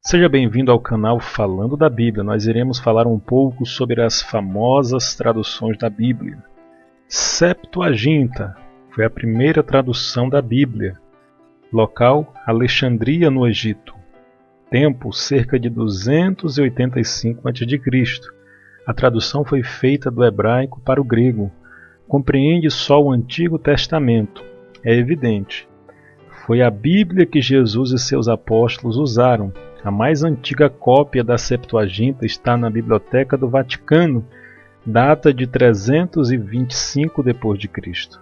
Seja bem-vindo ao canal Falando da Bíblia. Nós iremos falar um pouco sobre as famosas traduções da Bíblia. Septuaginta foi a primeira tradução da Bíblia. Local: Alexandria, no Egito. Tempo: cerca de 285 a.C. A tradução foi feita do hebraico para o grego. Compreende só o Antigo Testamento. É evidente. Foi a Bíblia que Jesus e seus apóstolos usaram. A mais antiga cópia da Septuaginta está na Biblioteca do Vaticano, data de 325 d.C.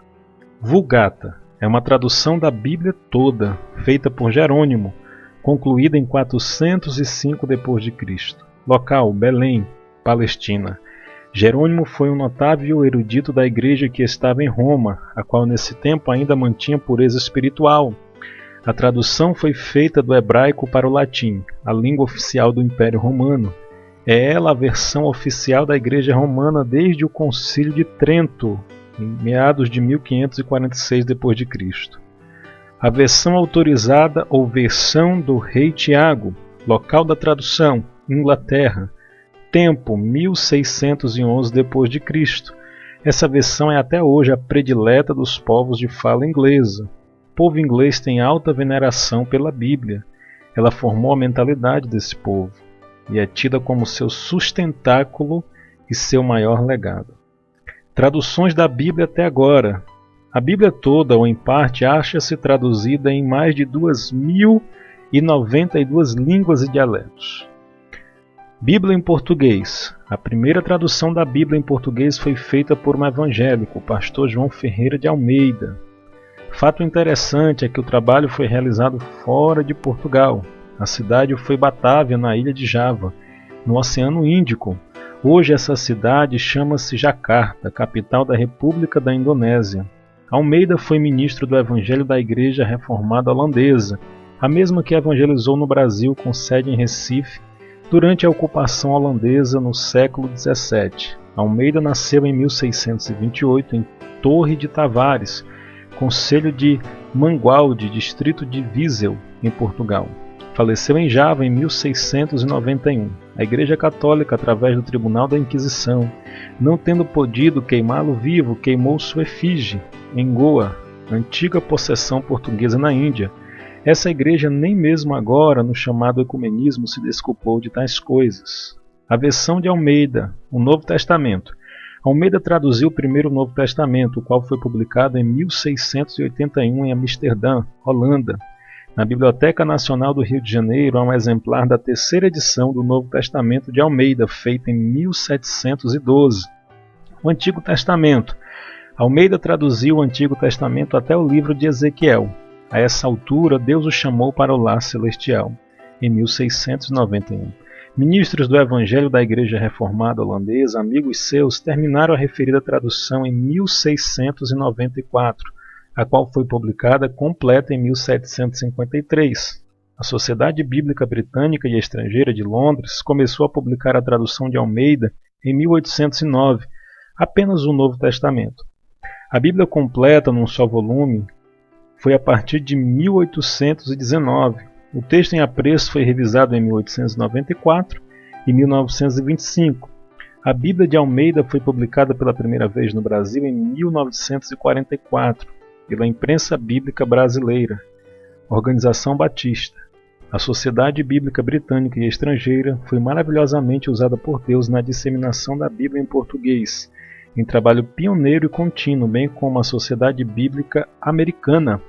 Vulgata é uma tradução da Bíblia toda, feita por Jerônimo, concluída em 405 d.C. Local: Belém, Palestina. Jerônimo foi um notável erudito da igreja que estava em Roma, a qual nesse tempo ainda mantinha pureza espiritual. A tradução foi feita do hebraico para o latim, a língua oficial do Império Romano. É ela a versão oficial da Igreja Romana desde o Concílio de Trento, em meados de 1546 d.C. A versão autorizada ou versão do Rei Tiago, local da tradução: Inglaterra. Tempo: 1611 d.C. Essa versão é até hoje a predileta dos povos de fala inglesa. O povo inglês tem alta veneração pela Bíblia. Ela formou a mentalidade desse povo e é tida como seu sustentáculo e seu maior legado. Traduções da Bíblia até agora. A Bíblia toda, ou em parte, acha-se traduzida em mais de 2.092 línguas e dialetos. Bíblia em português. A primeira tradução da Bíblia em português foi feita por um evangélico, o pastor João Ferreira de Almeida. Fato interessante é que o trabalho foi realizado fora de Portugal. A cidade foi Batávia, na ilha de Java, no Oceano Índico. Hoje essa cidade chama-se Jakarta, capital da República da Indonésia. Almeida foi ministro do Evangelho da Igreja Reformada Holandesa, a mesma que evangelizou no Brasil com sede em Recife durante a ocupação holandesa no século XVII. Almeida nasceu em 1628 em Torre de Tavares, Concelho de Mangualde, distrito de Viseu, em Portugal. Faleceu em Java em 1691. A Igreja Católica, através do Tribunal da Inquisição, não tendo podido queimá-lo vivo, queimou sua efígie em Goa, antiga possessão portuguesa na Índia. Essa igreja nem mesmo agora, no chamado ecumenismo, se desculpou de tais coisas. A versão de Almeida, o Novo Testamento. Almeida traduziu o primeiro Novo Testamento, o qual foi publicado em 1681 em Amsterdã, Holanda. Na Biblioteca Nacional do Rio de Janeiro há um exemplar da terceira edição do Novo Testamento de Almeida, feita em 1712. O Antigo Testamento. Almeida traduziu o Antigo Testamento até o livro de Ezequiel. A essa altura, Deus o chamou para o lar celestial, em 1691. Ministros do Evangelho da Igreja Reformada Holandesa, amigos seus, terminaram a referida tradução em 1694, a qual foi publicada completa em 1753. A Sociedade Bíblica Britânica e Estrangeira de Londres começou a publicar a tradução de Almeida em 1809, apenas o Novo Testamento. A Bíblia completa, num só volume, foi a partir de 1819. O texto em apreço foi revisado em 1894 e 1925. A Bíblia de Almeida foi publicada pela primeira vez no Brasil em 1944, pela Imprensa Bíblica Brasileira, Organização Batista. A Sociedade Bíblica Britânica e Estrangeira foi maravilhosamente usada por Deus na disseminação da Bíblia em português, em trabalho pioneiro e contínuo, bem como a Sociedade Bíblica Americana.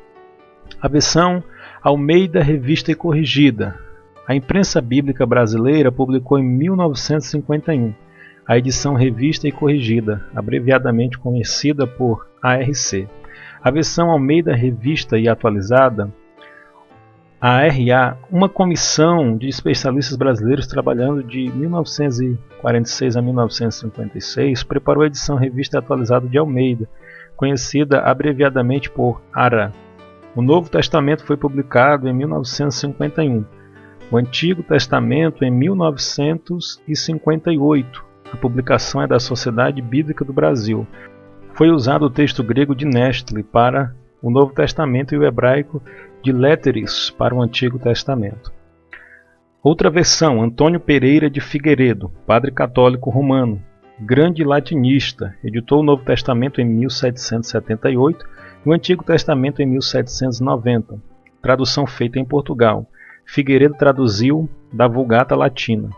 A versão Almeida Revista e Corrigida. A Imprensa Bíblica Brasileira publicou em 1951 a edição Revista e Corrigida, abreviadamente conhecida por ARC. A versão Almeida Revista e Atualizada, ARA, uma comissão de especialistas brasileiros trabalhando de 1946 a 1956, preparou a edição Revista Atualizada de Almeida, conhecida abreviadamente por ARA. O Novo Testamento foi publicado em 1951, o Antigo Testamento em 1958. A publicação é da Sociedade Bíblica do Brasil. Foi usado o texto grego de Nestle para o Novo Testamento e o hebraico de Letteris para o Antigo Testamento. Outra versão, Antônio Pereira de Figueiredo, padre católico romano, grande latinista, editou o Novo Testamento em 1778 e o Antigo Testamento em 1790, tradução feita em Portugal. Figueiredo traduziu da Vulgata Latina.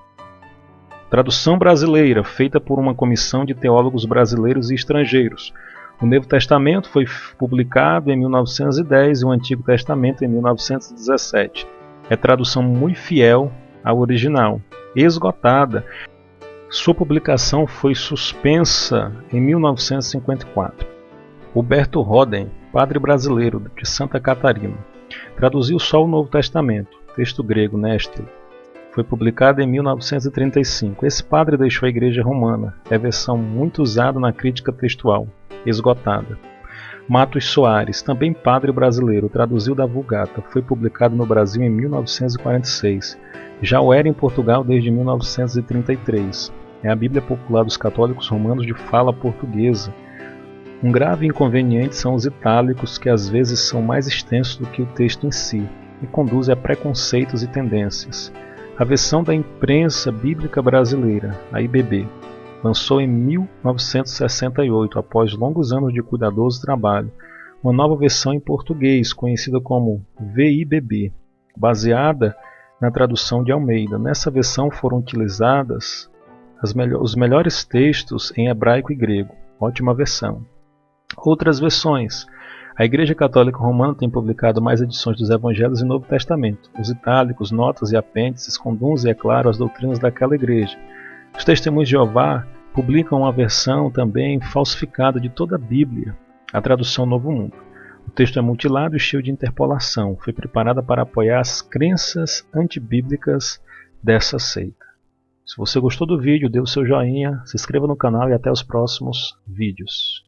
Tradução brasileira, feita por uma comissão de teólogos brasileiros e estrangeiros. O Novo Testamento foi publicado em 1910 e o Antigo Testamento em 1917. É tradução muito fiel ao original, esgotada. Sua publicação foi suspensa em 1954. Huberto Roden, padre brasileiro de Santa Catarina, traduziu só o Novo Testamento, texto grego Néstor. Foi publicado em 1935. Esse padre deixou a Igreja Romana. É versão muito usada na crítica textual, esgotada. Matos Soares, também padre brasileiro, traduziu da Vulgata. Foi publicado no Brasil em 1946. Já o era em Portugal desde 1933. É a Bíblia Popular dos Católicos Romanos de fala portuguesa. Um grave inconveniente são os itálicos, que às vezes são mais extensos do que o texto em si, e conduzem a preconceitos e tendências. A versão da Imprensa Bíblica Brasileira, a IBB, lançou em 1968, após longos anos de cuidadoso trabalho, uma nova versão em português, conhecida como VIBB, baseada na tradução de Almeida. Nessa versão foram utilizados os melhores textos em hebraico e grego. Ótima versão. Outras versões. A Igreja Católica Romana tem publicado mais edições dos Evangelhos e Novo Testamento. Os itálicos, notas e apêndices conduzem, é claro, as doutrinas daquela igreja. Os Testemunhos de Jeová publicam uma versão também falsificada de toda a Bíblia, a tradução Novo Mundo. O texto é mutilado e cheio de interpolação. Foi preparada para apoiar as crenças antibíblicas dessa seita. Se você gostou do vídeo, dê o seu joinha, se inscreva no canal e até os próximos vídeos.